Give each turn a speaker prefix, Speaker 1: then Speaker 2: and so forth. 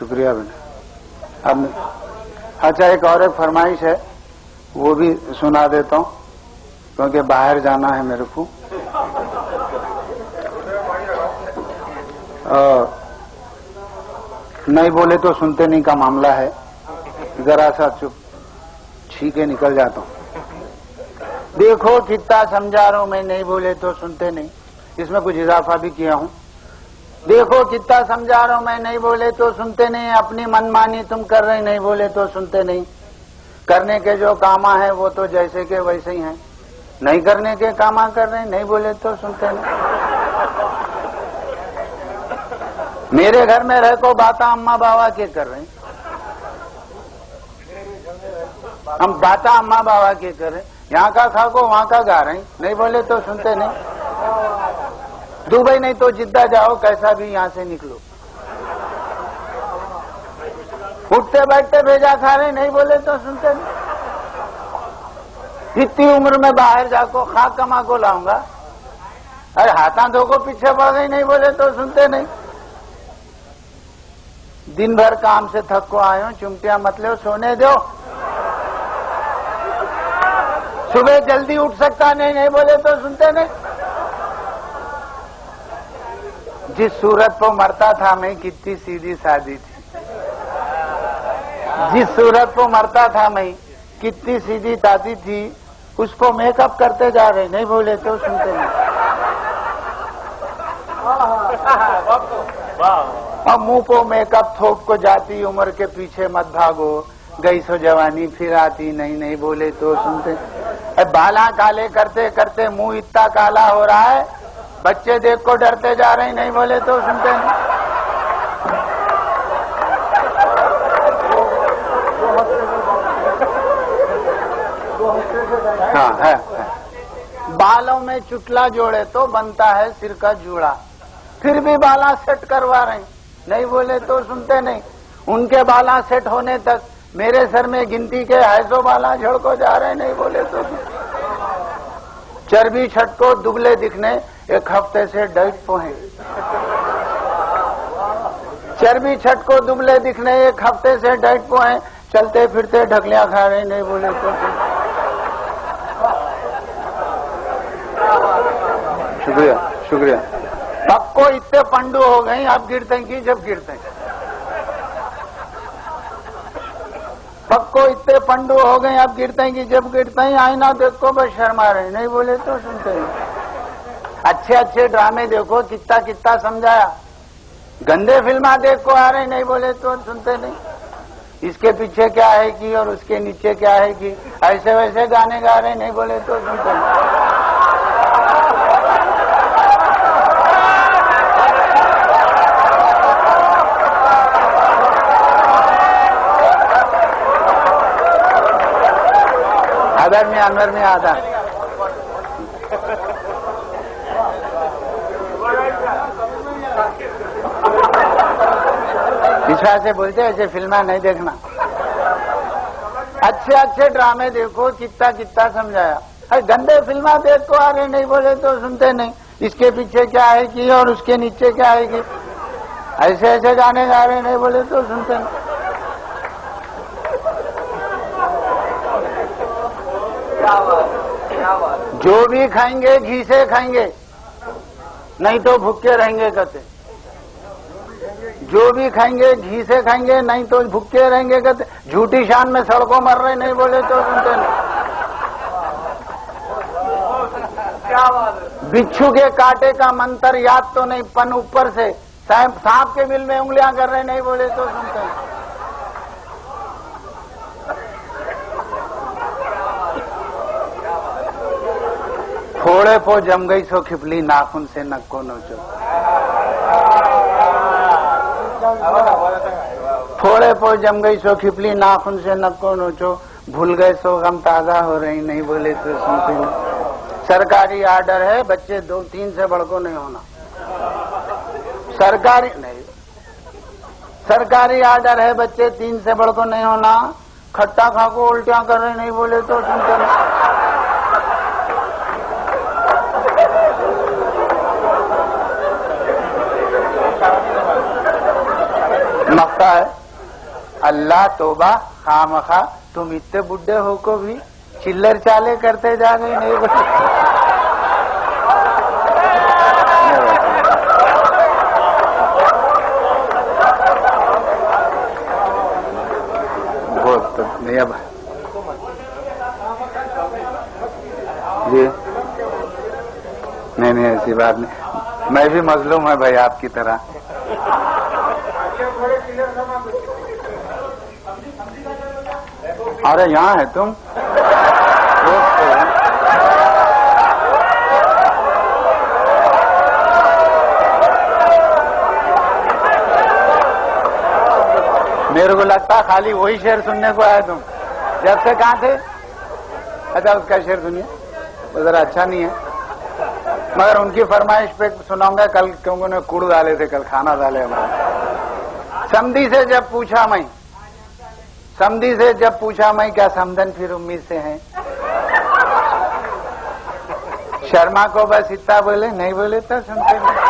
Speaker 1: शुक्रिया बेटा। अब अच्छा, एक और एक फरमाइश है, वो भी सुना देता हूँ क्योंकि बाहर जाना है मेरे को। नहीं बोले तो सुनते नहीं का मामला है, जरा सा चुप छीके निकल जाता हूँ। देखो कितना समझा रहा हूं मैं, नहीं बोले तो सुनते नहीं, इसमें कुछ इजाफा भी किया हूं। देखो कितना समझा रहा हूं मैं, नहीं बोले तो सुनते नहीं, अपनी मनमानी तुम कर रहे, नहीं बोले तो सुनते नहीं। करने के जो कामा है वो तो जैसे के वैसे ही हैं, नहीं करने के कामा कर रहे, नहीं बोले तो सुनते नहीं। मेरे घर में रह को बाता अम्मा बाबा के कर रहे हैं, हम बाता अम्मा बाबा के कर रहे हैं, यहाँ का खा को वहाँ का गा रहे हैं, नहीं बोले तो सुनते नहीं। दुबई नहीं तो जिद्दा जाओ, कैसा भी यहाँ से निकलो। उठते बैठते भेजा खा रहे, नहीं बोले तो सुनते नहीं। इतनी उम्र में बाहर जाको खा कमा को लाऊंगा, अरे हाथा धो को पीछे पड़ गई, नहीं बोले तो सुनते नहीं। दिन भर काम से थक को आयो, चुमटिया मत लो, सोने दो। सुबह जल्दी उठ सकता नहीं, नहीं बोले तो सुनते नहीं। जिस सूरत को मरता था मैं, कितनी सीधी सादी थी। जिस सूरत को मरता था मैं, कितनी सीधी सादी थी, उसको मेकअप करते जा रहे, नहीं बोले तो सुनते नहीं। अब मुंह को मेकअप थोप को जाती, उम्र के पीछे मत भागो, गई सो जवानी फिर आती, नहीं नहीं बोले तो सुनते। बाला काले करते करते मुंह इतना काला हो रहा है, बच्चे देख को डरते जा रहे, नहीं बोले तो सुनते नहीं। हाँ है। बालों में चुटला जोड़े तो बनता है सिर का जूड़ा, फिर भी बाला सेट करवा रहे, नहीं बोले तो सुनते नहीं। उनके बाला सेट होने तक मेरे सर में गिनती के 250 बाला झड़ को जा रहे, नहीं बोले तो। चर्बी छट को दुबले दिखने एक हफ्ते से डाइट पे हैं। चर्बी छट को दुबले दिखने एक हफ्ते से डाइट पे हैं, चलते फिरते ढकलियां खा रहे, नहीं बोले तो। शुक्रिया शुक्रिया। पक्को इतने पंडू हो गई, अब गिरते हैं कि जब गिरते हैं। पक्को इतने पंडू हो गए, अब गिरते हैं कि जब गिरते हैं। आईना देखो बस शर्मा रहे, नहीं बोले तो सुनते हैं। अच्छे अच्छे ड्रामे देखो, कितना कितना समझाया। गंदे फिल्मा देख को आ रहे, नहीं बोले तो सुनते नहीं। इसके पीछे क्या है कि और उसके नीचे क्या है कि, ऐसे वैसे गाने गा रहे, नहीं बोले तो सुनते नहीं। अंदर में आता विश्वास से बोलते, ऐसे फिल्में नहीं देखना। अच्छे अच्छे ड्रामे देखो, कितना कितना समझाया। अरे गंदे फिल्में देख को आ रहे, नहीं बोले तो सुनते नहीं। इसके पीछे क्या है कि और उसके नीचे क्या है कि, ऐसे ऐसे गाने गा रहे, नहीं बोले तो सुनते नहीं। जो भी खाएंगे घी से खाएंगे, नहीं तो भूखे रहेंगे कहते। जो भी खाएंगे घी से खाएंगे, नहीं तो भूखे रहेंगे कहते। झूठी शान में सड़कों मर रहे, नहीं बोले तो सुनते नहीं। बिच्छू के कांटे का मंत्र याद तो नहीं, पन ऊपर से सांप के बिल में उंगलियां कर रहे, नहीं बोले तो सुनते नहीं। थोड़े पो जम गई सो खिपली, नाखून से नक को नोचो। थोड़े पो जम गई सो खिपली, नाखून से नक को नोचो। भूल गए सो गम ताजा हो रही, नहीं बोले तो सुनते नहीं। सरकारी आर्डर है, बच्चे 2-3 से बढ़ को नहीं होना। सरकारी आर्डर है, बच्चे 3 से बढ़ को नहीं होना। खट्टा खा को उल्टियां कर रहे, नहीं बोले तो सुनते नहीं। मक्का है अल्लाह तोबा खामखा तुम इतने बुढ़े हो को भी चिल्लर चाले करते जा रहे नहीं बोले। बहुत तो नहीं अब जी नहीं ऐसी बात नहीं, मैं भी मजलूम है भाई आपकी तरह। अरे यहाँ है तुम मेरे को लगता खाली वही शेर सुनने को आए तुम, जब से कहाँ थे? अच्छा उसका शेर सुनिए, वो जरा अच्छा नहीं है मगर उनकी फरमाइश पे सुनाऊंगा कल, क्योंकि उन्हें कुड़ डाले थे कल, खाना डाले हमारे। समधी से जब पूछा मैं क्या समधन फिर उम्मीद से हैं? शर्मा को बस इतना बोले, नहीं बोले तो सुनते नहीं।